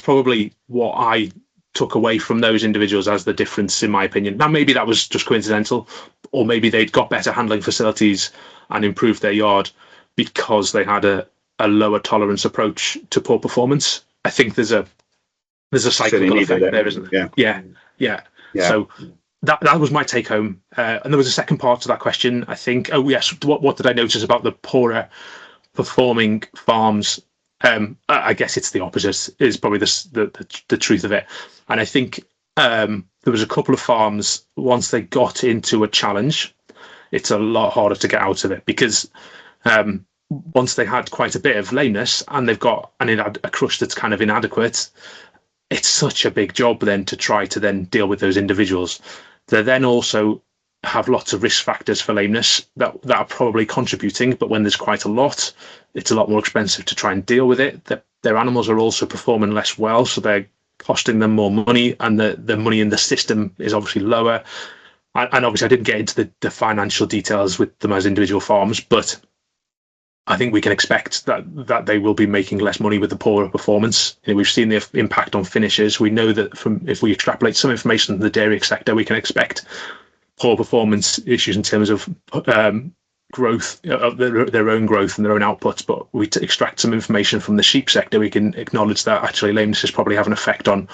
probably what I took away from those individuals as the difference, in my opinion. Now, maybe that was just coincidental, or maybe they'd got better handling facilities and improved their yard because they had a lower tolerance approach to poor performance. I think there's a cyclical effect there, isn't there? Yeah. So that was my take home. And there was a second part to that question, I think. Oh yes, what did I notice about the poorer performing farms? I guess it's the opposite, is probably the truth of it. And I think there was a couple of farms, once they got into a challenge, it's a lot harder to get out of it, because once they had quite a bit of lameness and they've got a crush that's kind of inadequate, it's such a big job then to try to then deal with those individuals. They then also have lots of risk factors for lameness that are probably contributing, but when there's quite a lot, it's a lot more expensive to try and deal with it. Their animals are also performing less well, so they're costing them more money, and the money in the system is obviously lower. And obviously I didn't get into the financial details with them as individual farms, but I think we can expect that they will be making less money with the poorer performance. You know, we've seen the impact on finishes. We know that if we extrapolate some information from the dairy sector, we can expect poor performance issues in terms of growth, of their own growth and their own outputs. But we extract some information from the sheep sector, we can acknowledge that actually lameness is probably having an effect on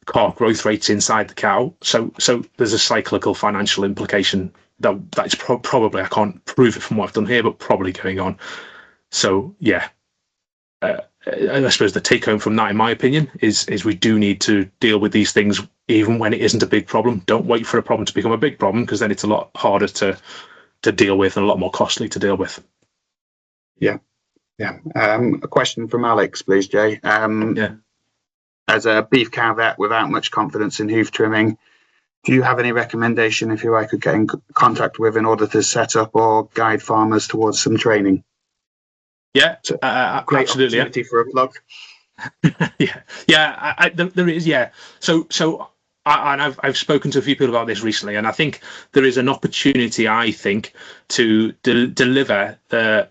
calf growth rates inside the cow. So there's a cyclical financial implication that's probably, I can't prove it from what I've done here, but probably going on. So yeah, I suppose the take home from that, in my opinion, is we do need to deal with these things even when it isn't a big problem. Don't wait for a problem to become a big problem, because then it's a lot harder to deal with and a lot more costly to deal with. Yeah. A question from Alex, please, Jay. As a beef cow vet without much confidence in hoof trimming, do you have any recommendation of who I could get in contact with in order to set up or guide farmers towards some training? Yeah, great absolutely. Opportunity for a plug. There is. Yeah, so I've spoken to a few people about this recently, and I think there is an opportunity, I think, to deliver the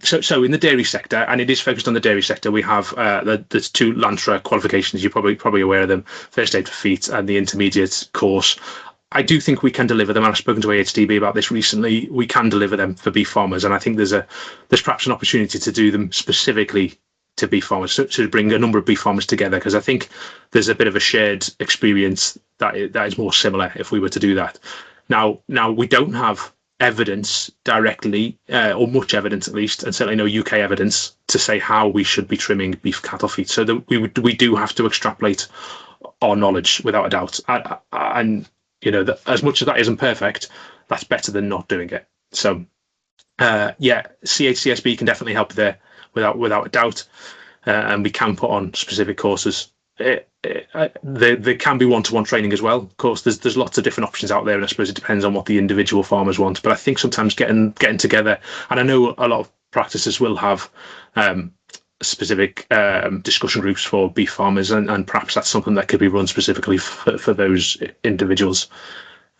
so in the dairy sector, and it is focused on the dairy sector. We have there's two Lantra qualifications. You're probably aware of them: first aid for feet and the intermediate course. I do think we can deliver them, and I've spoken to AHDB about this recently. We can deliver them for beef farmers, and I think there's perhaps an opportunity to do them specifically to beef farmers, to bring a number of beef farmers together, because I think there's a bit of a shared experience that is more similar if we were to do that. Now we don't have evidence directly, or much evidence at least, and certainly no UK evidence to say how we should be trimming beef cattle feet. So that we do have to extrapolate our knowledge without a doubt, and that as much as that isn't perfect, that's better than not doing it. So CHCSB can definitely help there without a doubt, and we can put on specific courses. There can be one-to-one training as well. Of course, there's lots of different options out there, and I suppose it depends on what the individual farmers want. But I think sometimes getting together, and I know a lot of practices will have specific discussion groups for beef farmers, and perhaps that's something that could be run specifically for those individuals.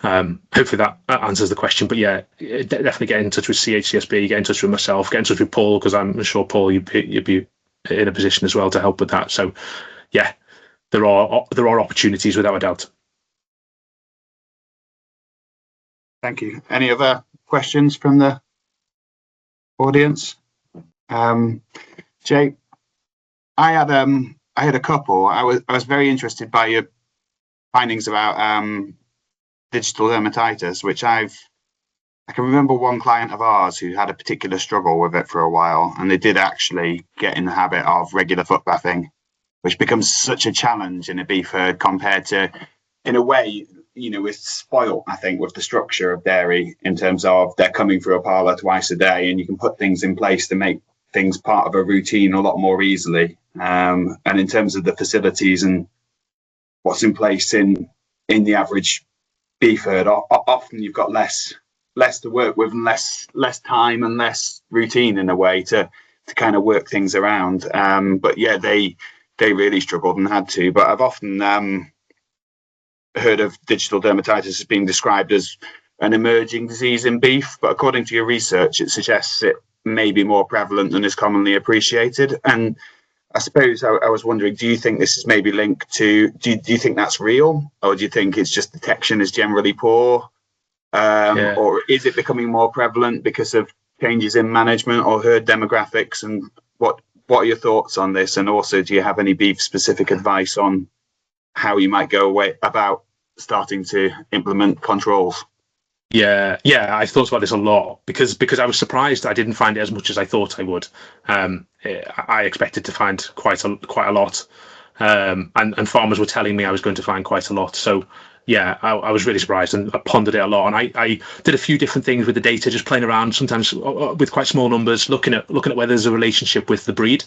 Hopefully that answers the question. But yeah, definitely get in touch with CHCSB, get in touch with myself, get in touch with Paul, because I'm sure Paul you'd be in a position as well to help with that. So yeah, there are opportunities without a doubt. Thank you. Any other questions from the audience? Jay, I had a couple. I was very interested by your findings about digital dermatitis, which I can remember one client of ours who had a particular struggle with it for a while, and they did actually get in the habit of regular foot bathing, which becomes such a challenge in a beef herd compared to, in a way, we're spoiled, I think, with the structure of dairy in terms of they're coming through a parlour twice a day, and you can put things in place to make things part of a routine a lot more easily. And in terms of the facilities and what's in place in the average beef herd, often you've got less to work with, and less time and less routine in a way to kind of work things around. But yeah, they really struggled and had to. But I've often heard of digital dermatitis as being described as an emerging disease in beef, but according to your research, it suggests it may be more prevalent than is commonly appreciated. And I suppose I was wondering, do you think this is maybe linked to, do you think that's real, or do you think it's just detection is generally poor? Or is it becoming more prevalent because of changes in management or herd demographics? And what are your thoughts on this? And also, do you have any beef specific advice on how you might go about starting to implement controls? Yeah, I thought about this a lot because I was surprised I didn't find it as much as I thought I would. I expected to find quite a lot, and farmers were telling me I was going to find quite a lot. So yeah, I was really surprised, and I pondered it a lot. And I did a few different things with the data, just playing around, sometimes with quite small numbers, looking at whether there's a relationship with the breed.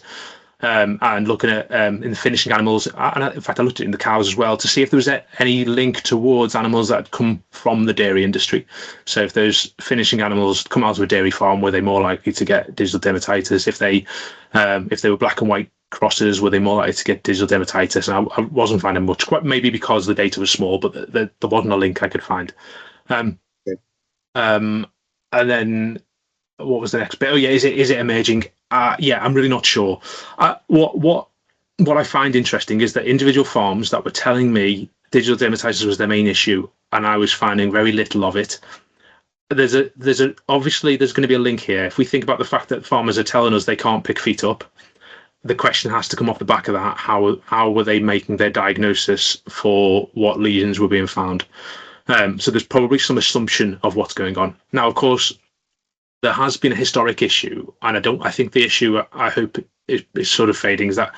And looking at in the finishing animals, and in fact I looked at it in the cows as well to see if there was any link towards animals that had come from the dairy industry. So if those finishing animals come out of a dairy farm, were they more likely to get digital dermatitis? If they were black and white crosses, were they more likely to get digital dermatitis? And I wasn't finding much, quite maybe because the data was small, but there wasn't a link I could find. And then what was the next bit? Oh yeah, is it emerging? Yeah, I'm really not sure. What I find interesting is that individual farms that were telling me digital dermatitis was their main issue, and I was finding very little of it. Obviously there's going to be a link here. If we think about the fact that farmers are telling us they can't pick feet up, the question has to come off the back of that: how were they making their diagnosis for what lesions were being found? So there's probably some assumption of what's going on. Now, of course, there has been a historic issue, and I think the issue, I hope, is sort of fading, is that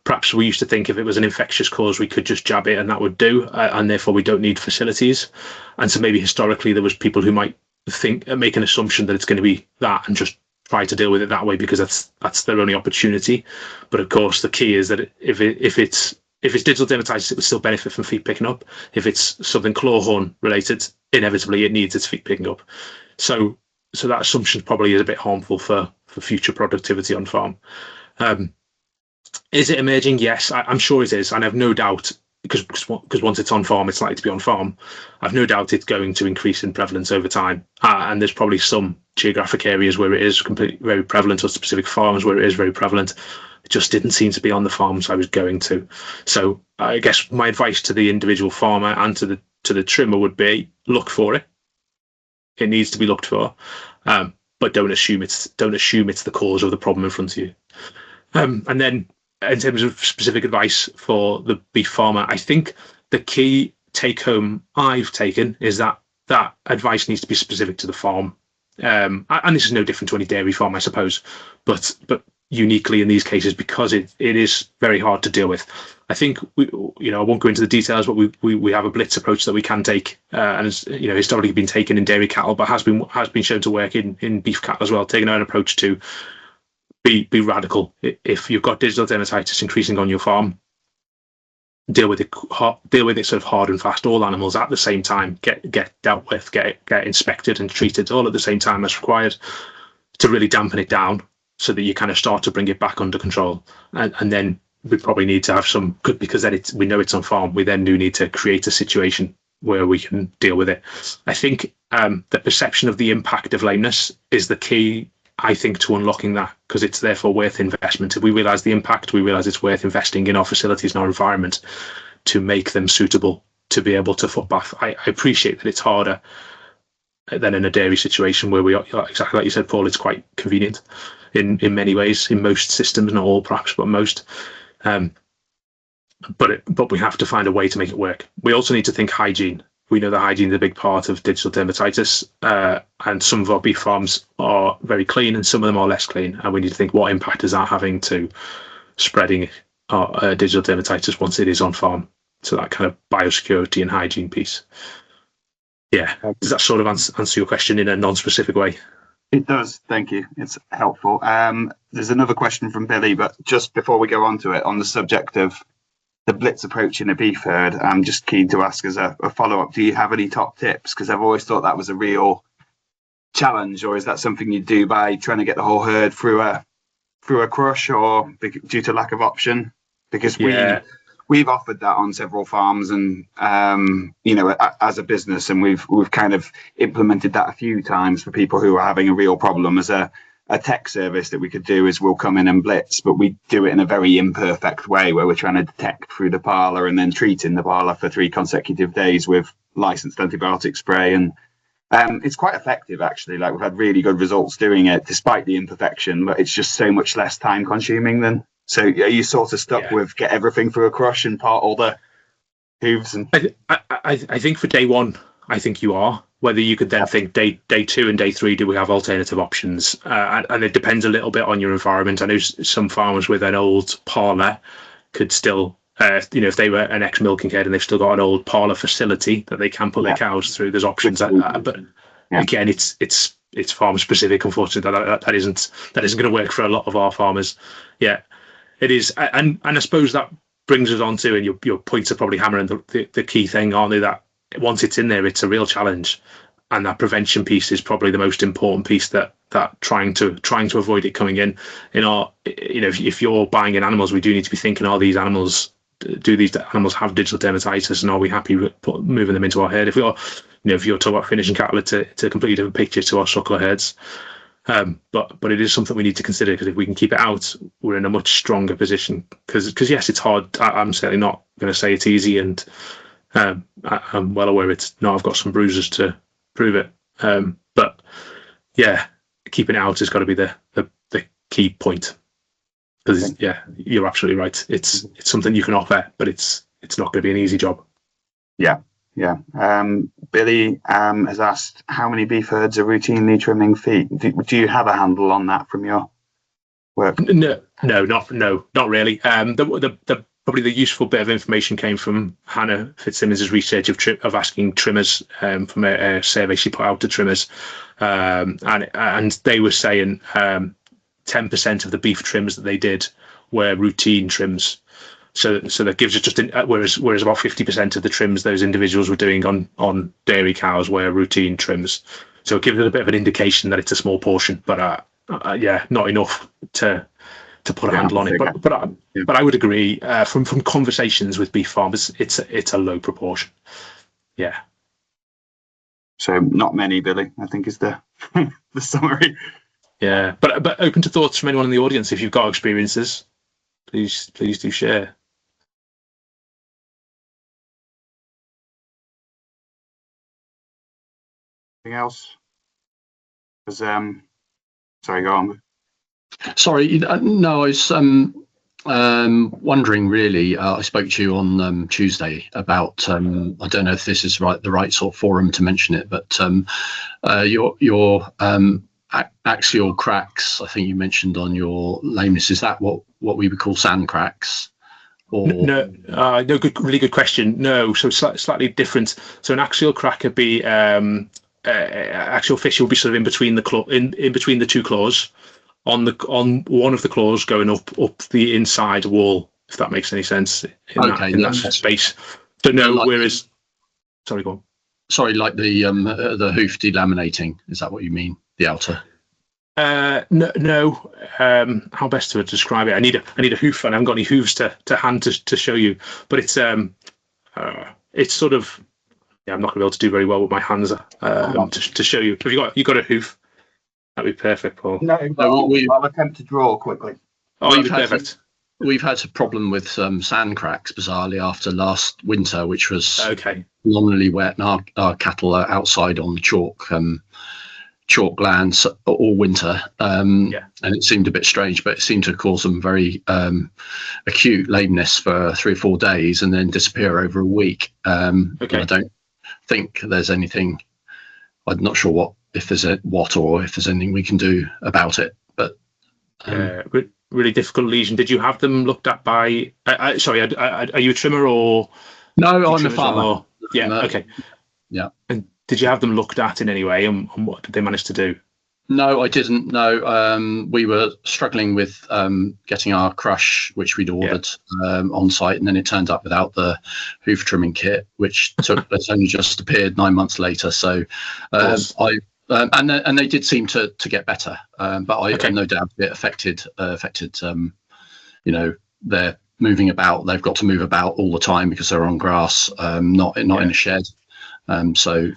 perhaps we used to think if it was an infectious cause, we could just jab it and that would do, and therefore we don't need facilities. And so maybe historically there was people who might make an assumption that it's going to be that and just try to deal with it that way because that's their only opportunity. But of course, the key is that if it's digital dermatitis, it would still benefit from feet picking up. If it's something clawhorn related, inevitably it needs its feet picking up. So that assumption probably is a bit harmful for future productivity on farm. Is it emerging? Yes, I'm sure it is, and I've no doubt, because once it's on farm, it's likely to be on farm. I've no doubt it's going to increase in prevalence over time, and there's probably some geographic areas where it is very prevalent, or specific farms where it is very prevalent. It just didn't seem to be on the farms I was going to. So I guess my advice to the individual farmer and to to the trimmer would be look for it. It needs to be looked for, but don't assume it's the cause of the problem in front of you. And then, in terms of specific advice for the beef farmer, I think the key take home I've taken is that advice needs to be specific to the farm. And this is no different to any dairy farm, I suppose, but uniquely in these cases, because it is very hard to deal with. I think I won't go into the details, but we have a blitz approach that we can take, and has historically been taken in dairy cattle, but has been shown to work in beef cattle as well. Taking an approach to be radical. If you've got digital dermatitis increasing on your farm, deal with it sort of hard and fast. All animals at the same time get dealt with, get inspected and treated all at the same time as required, to really dampen it down, so that you kind of start to bring it back under control. And then we probably need to have some good, because then we know it's on farm. We then do need to create a situation where we can deal with it. I think the perception of the impact of lameness is the key, I think, to unlocking that, because it's therefore worth investment. If we realise the impact, we realise it's worth investing in our facilities and our environment to make them suitable to be able to footbath. I appreciate that it's harder than in a dairy situation where we are, exactly like you said, Paul, it's quite convenient in many ways, in most systems, not all perhaps, but most. But we have to find a way to make it work. We also need to think hygiene. We know that hygiene is a big part of digital dermatitis, and some of our beef farms are very clean and some of them are less clean. And we need to think, what impact is that having to spreading our digital dermatitis once it is on farm? So that kind of biosecurity and hygiene piece. Yeah. Does that sort of answer your question in a non-specific way? It does. Thank you. It's helpful. There's another question from Billy, but just before we go on to it, on the subject of the blitz approach in a beef herd, I'm just keen to ask as a follow-up, do you have any top tips? Because I've always thought that was a real challenge, or is that something you do by trying to get the whole herd through a crush, or due to lack of option? Because we've offered that on several farms, and as a business, and we've kind of implemented that a few times for people who are having a real problem. As a tech service that we could do is we'll come in and blitz, but we do it in a very imperfect way where we're trying to detect through the parlour and then treat in the parlour for 3 consecutive days with licensed antibiotic spray. And it's quite effective, actually. Like, we've had really good results doing it despite the imperfection, but it's just so much less time consuming than. So are you sort of stuck with get everything through a crush and part all the hooves? And I think for day one, I think you are. Whether you could then think day 2 and day 3, do we have alternative options? And it depends a little bit on your environment. I know some farmers with an old parlour could still, if they were an ex-milking herd and they've still got an old parlour facility that they can put their cows through, there's options. But again, it's farm specific. Unfortunately, that isn't going to work for a lot of our farmers. Yeah, it is. And I suppose that brings us on to, and your points are probably hammering the key thing, aren't they? That once it's in there, it's a real challenge, and that prevention piece is probably the most important piece. That trying to avoid it coming in. If you're buying in animals, we do need to be thinking: do these animals have digital dermatitis, and are we happy with moving them into our herd? If you're talking about finishing cattle, it's a completely different picture to our suckler herds. But it is something we need to consider, because if we can keep it out, we're in a much stronger position. Because yes, it's hard. I'm certainly not going to say it's easy, and I'm well aware it's not. I've got some bruises to prove it. But yeah, keeping it out has got to be the key point. Because you're absolutely right. It's something you can offer, but it's not going to be an easy job. Yeah. Billy has asked, how many beef herds are routinely trimming feet? Do you have a handle on that from your work? No, not really. Probably the useful bit of information came from Hannah Fitzsimmons' research of asking trimmers from a survey she put out to trimmers, and they were saying 10% of the beef trims that they did were routine trims. So that gives us whereas about 50% of the trims those individuals were doing on dairy cows were routine trims. So it gives us a bit of an indication that it's a small portion, but not enough to put a handle on it. But I would agree from conversations with beef farmers, it's a low proportion. Yeah. So not many, Billy, I think is the the summary. Yeah, but open to thoughts from anyone in the audience. If you've got experiences, please do share. Anything else? Sorry, go on. Sorry, no, I was wondering really. I spoke to you on Tuesday about. I don't know if this is the right sort of forum to mention it, but your axial cracks. I think you mentioned on your lameness. Is that what we would call sand cracks? Or No, really good question. No, so slightly different. So an axial crack would be axial fissure will be sort of in between the in between the two claws. On one of the claws going up the inside wall, if that makes any sense in that space. So no, whereas sorry, go on. Sorry, like the hoof delaminating. Is that what you mean? The outer? No. How best to describe it? I need a hoof, and I haven't got any hooves to hand to show you. But it's sort of I'm not going to be able to do very well with my hands to show you. Have you got a hoof? That'd be perfect, Paul. No, I'll attempt to draw quickly. Oh, that'd be perfect. We've had a problem with sand cracks, bizarrely, after last winter, which was phenomenally wet, and our cattle are outside on the chalk lands all winter. And it seemed a bit strange, but it seemed to cause some very acute lameness for 3 or 4 days and then disappear over a week. I don't think there's anything. I'm not sure if there's anything we can do about it. But really difficult lesion. Did you have them looked at by? Sorry, are you a trimmer or? No, I'm a farmer. Okay. Yeah. And did you have them looked at in any way, and what did they manage to do? No, I didn't. No, we were struggling with getting our crush, which we'd ordered on site, and then it turned up without the hoof trimming kit, which it's only just appeared 9 months later. So and they did seem to get better, but I no doubt it affected. They're moving about. They've got to move about all the time because they're on grass, not in a shed. So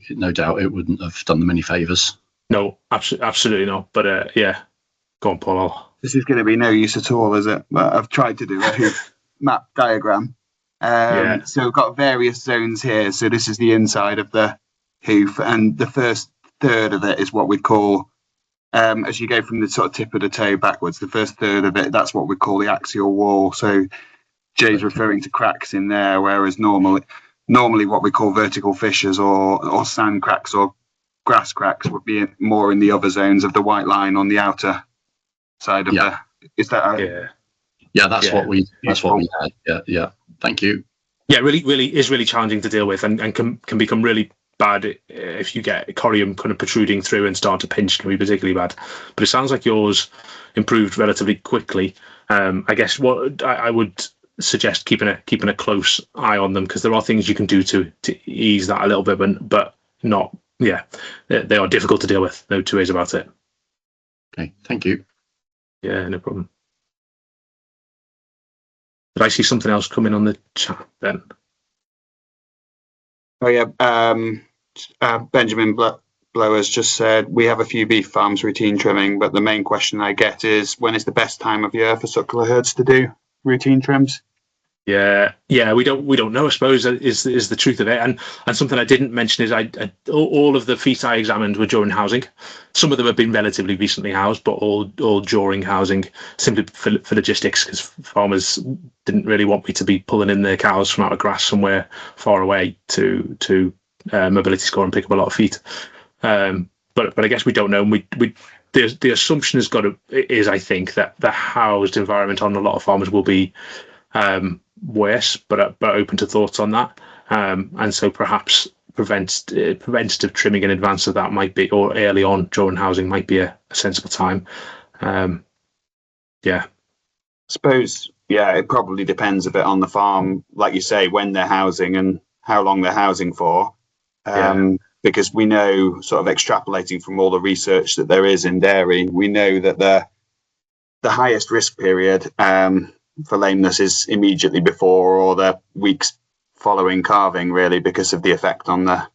no doubt it wouldn't have done them any favours. No, absolutely not. But go on, Paul. This is going to be no use at all, is it? But I've tried to do a hoof map diagram. So we've got various zones here. So this is the inside of the hoof, and the first third of it is what we'd call, as you go from the sort of tip of the toe backwards, the first third of it, that's what we call the axial wall. So Jay's referring to cracks in there, whereas normally what we call vertical fissures or sand cracks or grass cracks would be more in the other zones of the white line on the outer side of the. Is that? That's what we had. Yeah. Thank you. Yeah, really is really challenging to deal with, and can become really bad if you get corium kind of protruding through and start to pinch. Can be particularly bad. But it sounds like yours improved relatively quickly. I guess what I would suggest keeping a close eye on them, because there are things you can do to ease that a little bit, but not. Yeah, they are difficult to deal with. No two ways about it. Okay, thank you. Yeah, no problem. Did I see something else coming on the chat then? Oh yeah, Benjamin Blowers just said we have a few beef farms routine trimming, but the main question I get is when is the best time of year for suckler herds to do routine trims? Yeah, we don't know, I suppose, is the truth of it. And something I didn't mention is all of the feet I examined were during housing. Some of them have been relatively recently housed, but all during housing, simply for logistics, because farmers didn't really want me to be pulling in their cows from out of grass somewhere far away to mobility score and pick up a lot of feet. But I guess we don't know. And the assumption is I think that the housed environment on a lot of farmers will be worse, but open to thoughts on that. And so perhaps preventative trimming in advance of that might be, or early on during housing might be a sensible time. I suppose, it probably depends a bit on the farm, like you say, when they're housing and how long they're housing for. Because we know, sort of extrapolating from all the research that there is in dairy, we know that the highest risk period for lameness is immediately before or the weeks following calving, really, because of the effect on the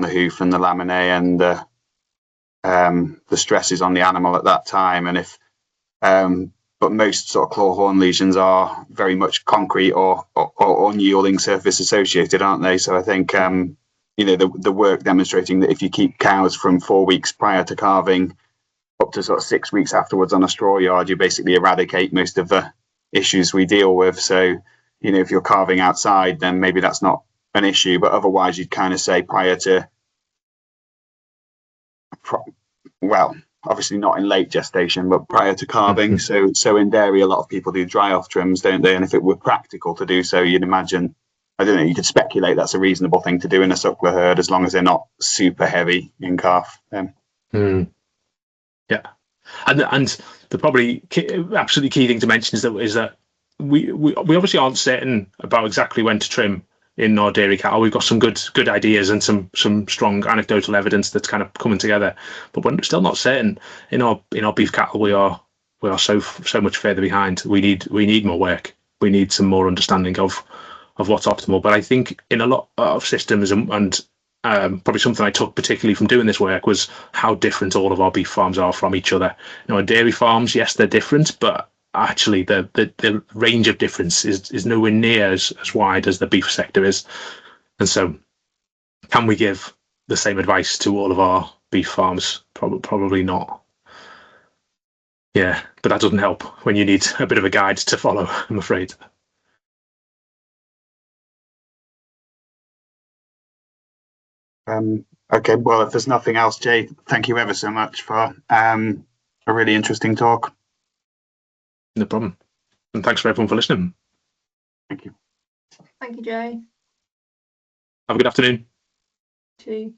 hoof and the laminae and the stresses on the animal at that time. And but most sort of claw horn lesions are very much concrete or unyielding surface associated, aren't they? So I think the work demonstrating that if you keep cows from 4 weeks prior to calving up to sort of 6 weeks afterwards on a straw yard, you basically eradicate most of the issues we deal with. So, if you're calving outside, then maybe that's not an issue, but otherwise you'd kind of say prior to, well, obviously not in late gestation, but prior to calving. So in dairy, a lot of people do dry off trims, don't they? And if it were practical to do so, you'd imagine, I don't know, you could speculate that's a reasonable thing to do in a suckler herd, as long as they're not super heavy in calf. Yeah, and the probably absolutely key thing to mention is that we obviously aren't certain about exactly when to trim in our dairy cattle. We've got some good ideas and some strong anecdotal evidence that's kind of coming together, but we're still not certain. In our beef cattle, we are so much further behind. We need more work. We need some more understanding of what's optimal. But I think in a lot of systems and probably something I took particularly from doing this work was how different all of our beef farms are from each other. Our dairy farms, yes, they're different, but actually the range of difference is nowhere near as wide as the beef sector is. And so can we give the same advice to all of our beef farms? Probably not. Yeah, but that doesn't help when you need a bit of a guide to follow, I'm afraid. Okay, well, if there's nothing else, Jay, thank you ever so much for a really interesting talk. No problem. And thanks for everyone for listening. Thank you. Thank you, Jay. Have a good afternoon. Too.